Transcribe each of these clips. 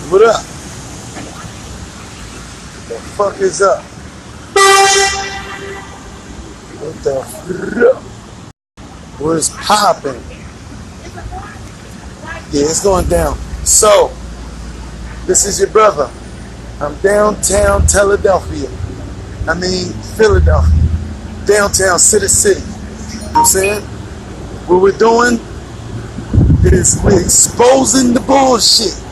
What up? What the fuck is up? What the fuck? What's popping? Yeah, it's going down. So, this is your brother. I'm downtown Philadelphia. Philadelphia. Downtown City. You know what I'm saying? What we're doing is we're exposing the bullshit.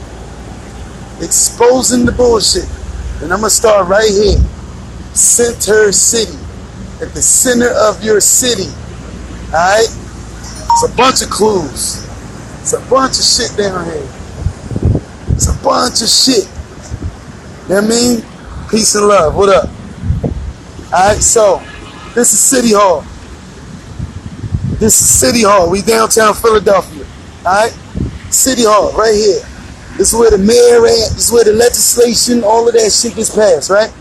Exposing the bullshit. And I'm going to start right here. Center City. At the center of your city. Alright? It's a bunch of clues. It's a bunch of shit down here. It's a bunch of shit. You know what I mean? Peace and love. What up? Alright, so this is City Hall. This is City Hall. We downtown Philadelphia. Alright? City Hall, right here. This is where the mayor at. This is where the legislation, all of that shit gets passed, right?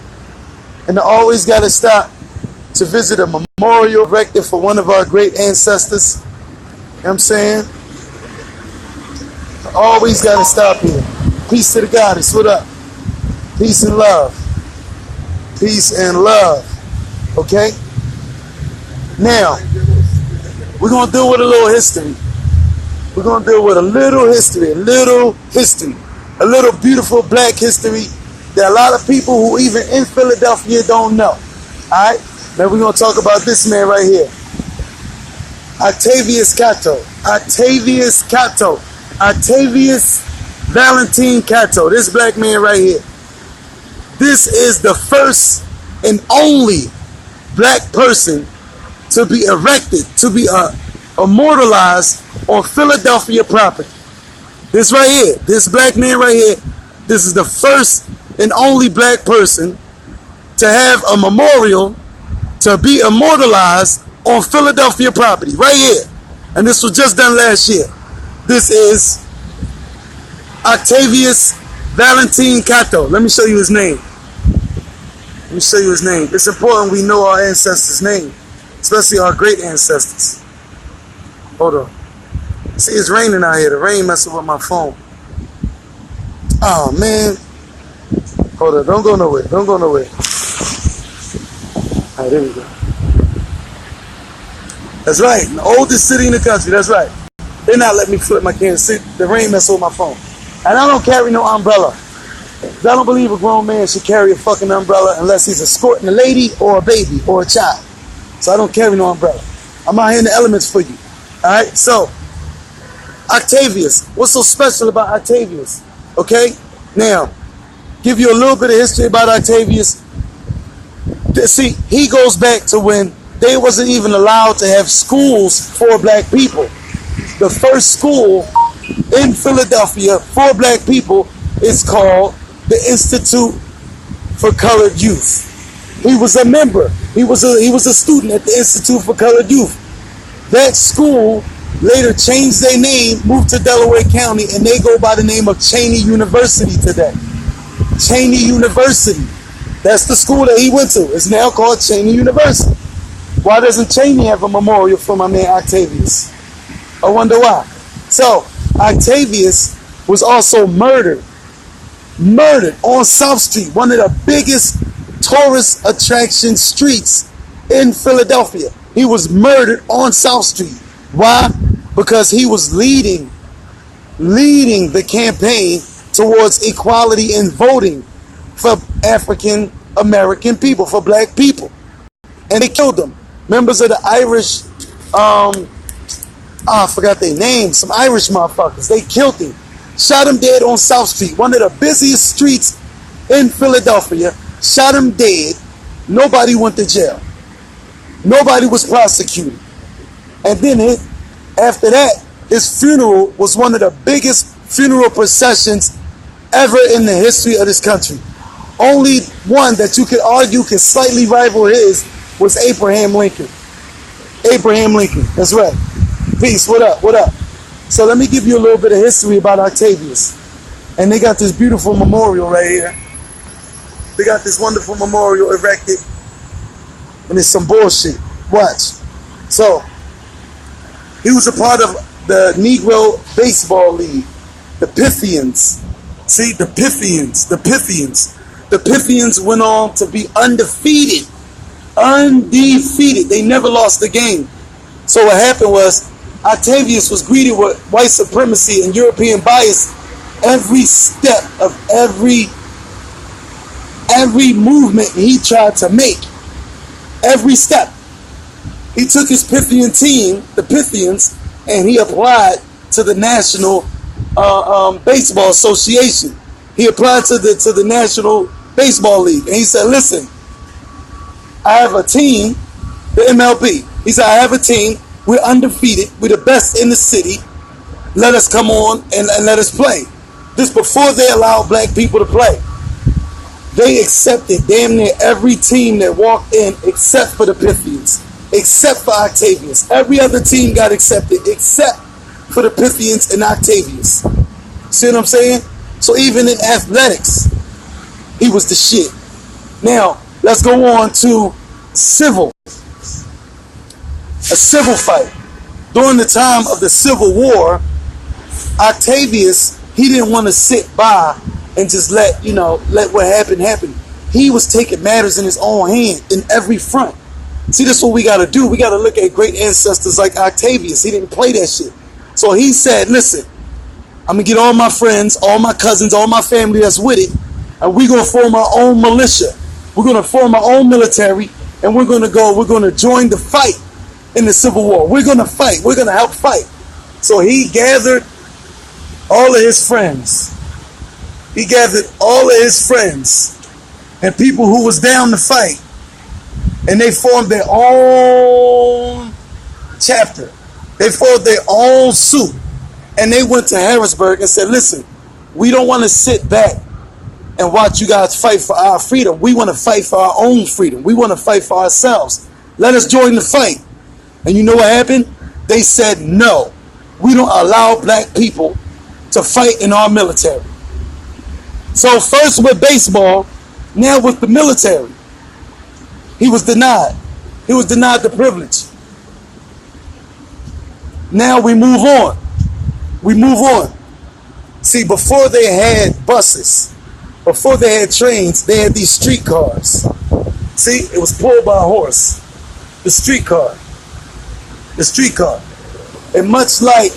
And I always gotta stop to visit a memorial erected for one of our great ancestors. You know what I'm saying? I always gotta stop here. Peace to the goddess. What up? Peace and love. Peace and love. Okay? Now, we're going to deal with a little history. We're going to deal with a little history. A little beautiful black history that a lot of people who even in Philadelphia don't know. Alright? Now we're going to talk about this man right here. Octavius Catto. Octavius Catto. Octavius Valentine Catto. This black man right here. This is the first and only black person to be erected, to be immortalized on Philadelphia property. This right here, this black man right here, this is the first and only black person to have a memorial to be immortalized on Philadelphia property, right here. And this was just done last year. This is Octavius Valentine Catto. Let me show you his name. Let me show you his name. It's important we know our ancestors' name, especially our great ancestors. Hold on. See, it's raining out here. The rain messing with my phone. Oh, man. Hold on. Don't go nowhere. Don't go nowhere. All right, there we go. That's right. The oldest city in the country. That's right. They're not letting me flip my camera. See, the rain messing with my phone. And I don't carry no umbrella. I don't believe a grown man should carry a fucking umbrella unless he's escorting a lady or a baby or a child. So I don't carry no umbrella. I'm out here in the elements for you. Alright, so Octavius. What's so special about Octavius? Okay, now give you a little bit of history about Octavius. See, he goes back to when they wasn't even allowed to have schools for black people. The first school in Philadelphia for black people is called the Institute for Colored Youth. He was a member. He was a student at the Institute for Colored Youth. That school later changed their name, moved to Delaware County, and they go by the name of Cheney University today. Cheney University. That's the school that he went to. It's now called Cheney University. Why doesn't Cheney have a memorial for my man Octavius? I wonder why. So, Octavius was also murdered on South Street, one of the biggest tourist attraction streets in Philadelphia. He was murdered on South Street. Why? Because he was leading the campaign towards equality in voting for African American people, for black people. And they killed him. Members of the Irish, I forgot their names, some Irish motherfuckers. They killed him. Shot him dead on South Street, one of the busiest streets in Philadelphia. Shot him dead. Nobody went to jail. Nobody was prosecuted. And then after that, his funeral was one of the biggest funeral processions ever in the history of this country. Only one that you could argue could slightly rival his was Abraham Lincoln. Abraham Lincoln, that's right. Peace, what up, what up? So let me give you a little bit of history about Octavius. And they got this beautiful memorial right here. They got this wonderful memorial erected. And it's some bullshit. Watch. So, he was a part of the Negro Baseball League, the Pythians. See, the Pythians went on to be undefeated. Undefeated. They never lost the game. So what happened was Octavius was greeted with white supremacy and European bias every step of every movement he tried to make. Every step. He took his Pythian team, the Pythians, and he applied to the National Baseball Association. He applied to the National Baseball League. And he said, listen, I have a team, the MLB. He said, I have a team. We're undefeated. We're the best in the city. Let us come on and let us play. This before they allowed black people to play. They accepted damn near every team that walked in except for the Pythians, except for Octavius. Every other team got accepted except for the Pythians and Octavius. See what I'm saying? So even in athletics, he was the shit. Now, let's go on to civil. A civil fight. During the time of the Civil War, Octavius, he didn't want to sit by and just let what happened happen. He was taking matters in his own hand in every front. See, that's what we got to do. We got to look at great ancestors like Octavius. He didn't play that shit. So he said, listen, I'm going to get all my friends, all my cousins, all my family that's with it, and we're going to form our own militia. We're going to form our own military, and we're going to join the fight in the Civil War. We're going to fight. We're going to help fight. So he gathered all of his friends. He gathered all of his friends and people who was down to fight. And they formed their own chapter. They formed their own suit. And they went to Harrisburg and said, listen, we don't want to sit back and watch you guys fight for our freedom. We want to fight for our own freedom. We want to fight for ourselves. Let us join the fight. And you know what happened? They said, no, we don't allow black people to fight in our military. So first with baseball, now with the military. He was denied. He was denied the privilege. Now we move on. We move on. See, before they had buses, before they had trains, they had these streetcars. See, it was pulled by a horse. The streetcar. The streetcar. And much like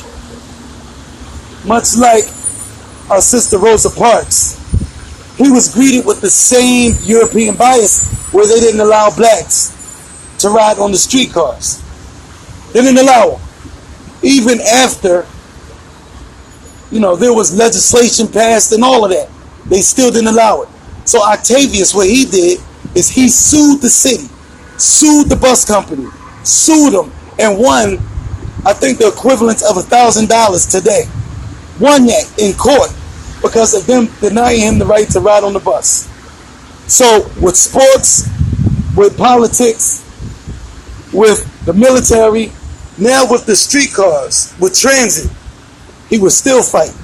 our sister Rosa Parks, he was greeted with the same European bias where they didn't allow blacks to ride on the streetcars. They didn't allow them. Even after, there was legislation passed and all of that, they still didn't allow it. So Octavius, what he did is he sued the city, sued the bus company, sued them, and won, I think, the equivalent of $1,000 today. Won that in court because of them denying him the right to ride on the bus. So with sports, with politics, with the military, now with the streetcars, with transit, he was still fighting.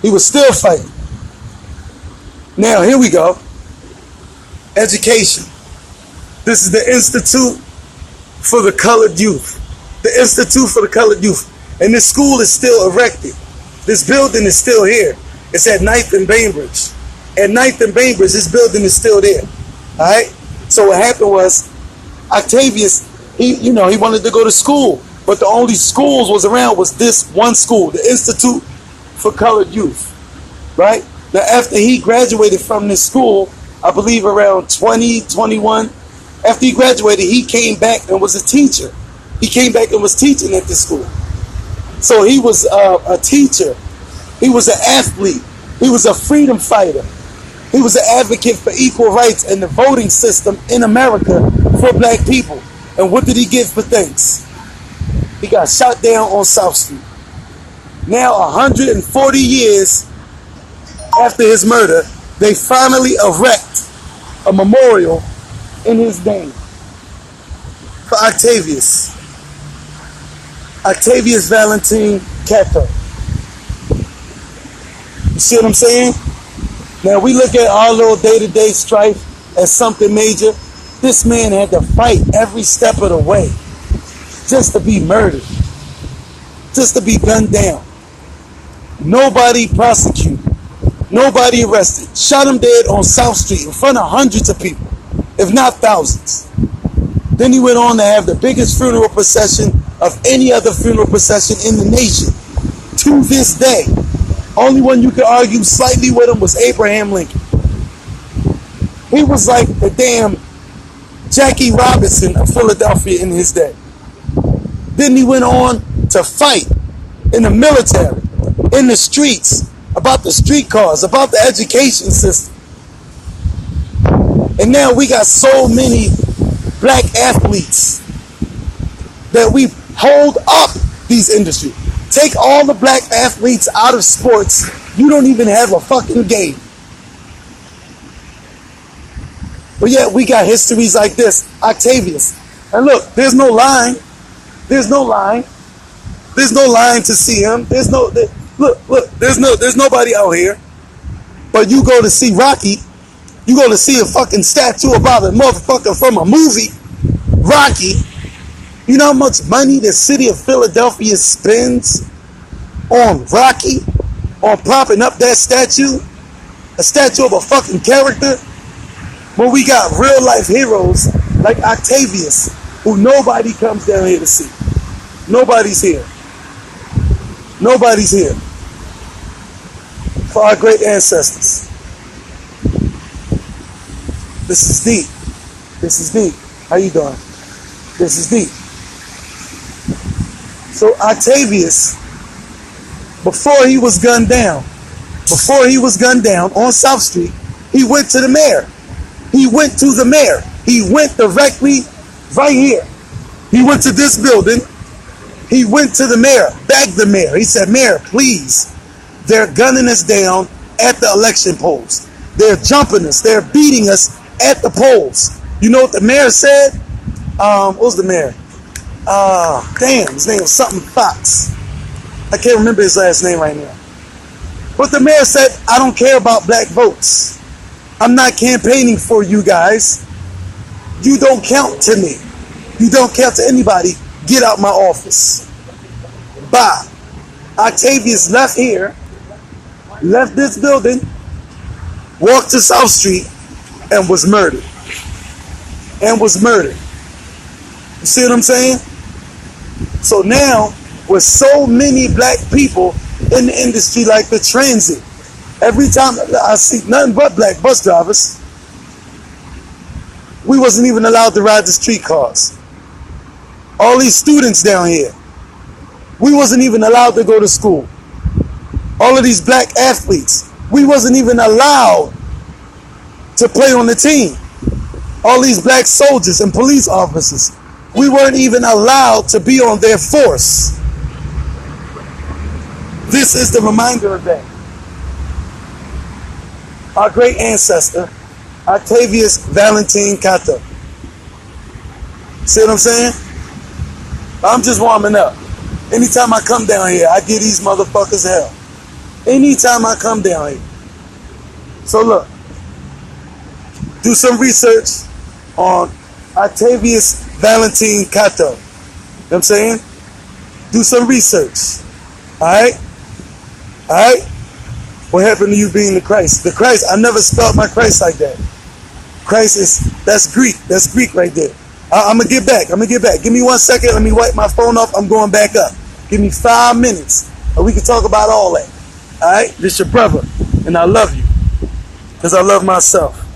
He was still fighting. Now here we go. Education. This is the Institute for the Colored Youth. The Institute for the Colored Youth. And this school is still erected. This building is still here. It's at 9th and Bainbridge. At 9th and Bainbridge, this building is still there. Alright? So what happened was, Octavius, he wanted to go to school. But the only schools was around was this one school, the Institute for Colored Youth. Right? Now after he graduated from this school, I believe around 20, 21, after he graduated, he came back and was a teacher. He came back and was teaching at this school. So he was a teacher. He was an athlete. He was a freedom fighter. He was an advocate for equal rights and the voting system in America for black people. And what did he get for thanks? He got shot down on South Street. Now, 140 years after his murder, they finally erect a memorial in his name for Octavius. Octavius Valentine Catto. You see what I'm saying? Now we look at our little day-to-day strife as something major. This man had to fight every step of the way just to be murdered, just to be gunned down. Nobody prosecuted. Nobody arrested. Shot him dead on South Street in front of hundreds of people, if not thousands. Then he went on to have the biggest funeral procession of any other funeral procession in the nation. To this day, only one you could argue slightly with him was Abraham Lincoln. He was like the damn Jackie Robinson of Philadelphia in his day. Then he went on to fight in the military, in the streets, about the streetcars, about the education system. And now we got so many black athletes that we hold up these industries. Take all the black athletes out of sports, you don't even have a fucking game. But yet we got histories like this, Octavius. And look, there's no line. There's no line. There's no line to see him. There's nobody out here. But you go to see Rocky, you go to see a fucking statue about a motherfucker from a movie, Rocky. You know how much money the city of Philadelphia spends on Rocky, on propping up that statue, a statue of a fucking character, when we got real life heroes like Octavius, who nobody comes down here to see. Nobody's here. Nobody's here for our great ancestors. This is deep. This is deep. How you doing? This is deep. So Octavius, before he was gunned down on South Street, he went to the mayor. He went to the mayor. He went directly right here. He went to this building. He went to the mayor, begged the mayor. He said, "Mayor, please, they're gunning us down at the election polls. They're jumping us. They're beating us at the polls." You know what the mayor said? What was the mayor? Damn, his name was something Fox. I can't remember his last name right now. But the mayor said, "I don't care about black votes. I'm not campaigning for you guys. You don't count to me. You don't count to anybody. Get out my office." Bye. Octavius left here, left this building, walked to South Street, and was murdered. You see what I'm saying? So now, with so many black people in the industry like the transit, every time I see nothing but black bus drivers, we wasn't even allowed to ride the streetcars. All these students down here, we wasn't even allowed to go to school. All of these black athletes, we wasn't even allowed to play on the team. All these black soldiers and police officers, we weren't even allowed to be on their force. This is the reminder of that. Our great ancestor, Octavius Valentine Catto. See what I'm saying? I'm just warming up. Anytime I come down here, I give these motherfuckers hell. Anytime I come down here. So look, do some research on Octavius Valentine Catto. You know what I'm saying? Do some research. Alright? Alright? What happened to you being the Christ? The Christ, I never spelled my Christ like that. Christ that's Greek. That's Greek right there. I'm going to get back. Give me 1 second. Let me wipe my phone off. I'm going back up. Give me 5 minutes. And we can talk about all that. Alright? This your brother. And I love you. Because I love myself.